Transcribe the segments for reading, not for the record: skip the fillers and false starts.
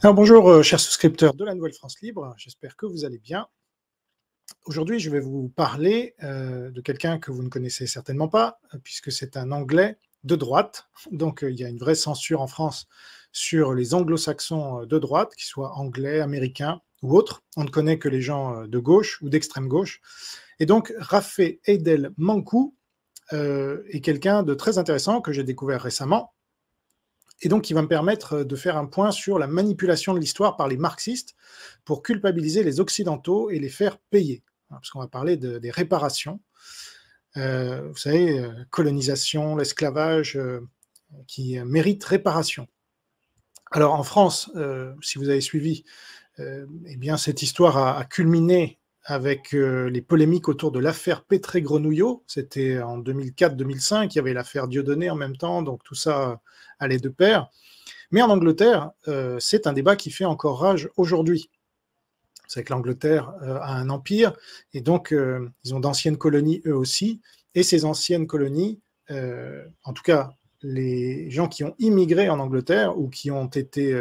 Alors bonjour, chers souscripteurs de la Nouvelle France Libre, j'espère que vous allez bien. Aujourd'hui, je vais vous parler de quelqu'un que vous ne connaissez certainement pas, puisque c'est un Anglais de droite. Donc il y a une vraie censure en France sur les anglo-saxons de droite, qu'ils soient anglais, américains ou autres. On ne connaît que les gens de gauche ou d'extrême gauche. Et donc Raffaele Manku est quelqu'un de très intéressant que j'ai découvert récemment, et donc qui va me permettre de faire un point sur la manipulation de l'histoire par les marxistes pour culpabiliser les Occidentaux et les faire payer. Parce qu'on va parler des réparations. Vous savez, colonisation, l'esclavage, qui mérite réparation. Alors en France, si vous avez suivi, eh bien cette histoire a culminé avec les polémiques autour de l'affaire Pétré-Grenouillot. C'était en 2004-2005, il y avait l'affaire Dieudonné en même temps, donc tout ça allait de pair. Mais en Angleterre, c'est un débat qui fait encore rage aujourd'hui. C'est que l'Angleterre a un empire, et donc ils ont d'anciennes colonies eux aussi, et ces anciennes colonies, en tout cas les gens qui ont immigré en Angleterre ou qui ont été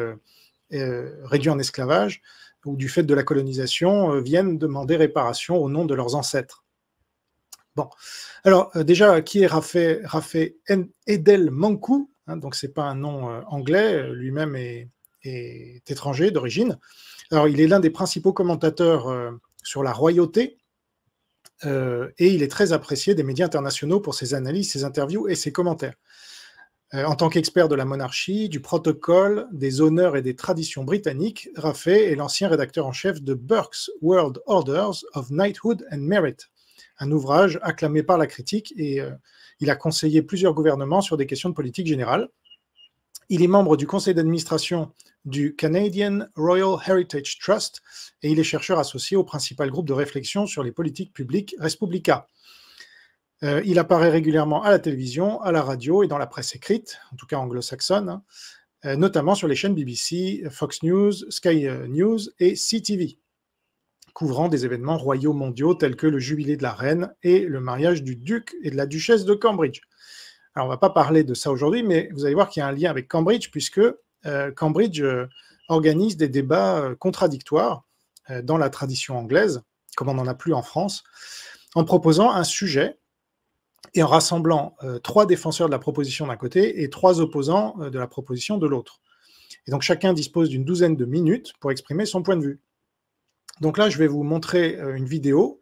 réduits en esclavage, ou du fait de la colonisation, viennent demander réparation au nom de leurs ancêtres. Bon, alors déjà, qui est Raffaele Manku, hein, donc c'est pas un nom anglais, lui-même est étranger d'origine. Alors il est l'un des principaux commentateurs sur la royauté, et il est très apprécié des médias internationaux pour ses analyses, ses interviews et ses commentaires. En tant qu'expert de la monarchie, du protocole, des honneurs et des traditions britanniques, Raffaele est l'ancien rédacteur en chef de Burke's World Orders of Knighthood and Merit, un ouvrage acclamé par la critique, et il a conseillé plusieurs gouvernements sur des questions de politique générale. Il est membre du conseil d'administration du Canadian Royal Heritage Trust et il est chercheur associé au principal groupe de réflexion sur les politiques publiques Respublica. Il apparaît régulièrement à la télévision, à la radio et dans la presse écrite, en tout cas anglo-saxonne, notamment sur les chaînes BBC, Fox News, Sky News et CTV, couvrant des événements royaux mondiaux tels que le jubilé de la reine et le mariage du duc et de la duchesse de Cambridge. Alors, on ne va pas parler de ça aujourd'hui, mais vous allez voir qu'il y a un lien avec Cambridge, puisque Cambridge organise des débats contradictoires dans la tradition anglaise, comme on n'en a plus en France, en proposant un sujet et en rassemblant 3 défenseurs de la proposition d'un côté et 3 opposants de la proposition de l'autre. Et donc, chacun dispose d'une douzaine de minutes pour exprimer son point de vue. Donc là, je vais vous montrer une vidéo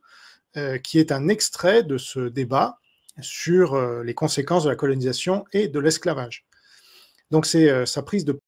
qui est un extrait de ce débat sur les conséquences de la colonisation et de l'esclavage. Donc c'est sa prise de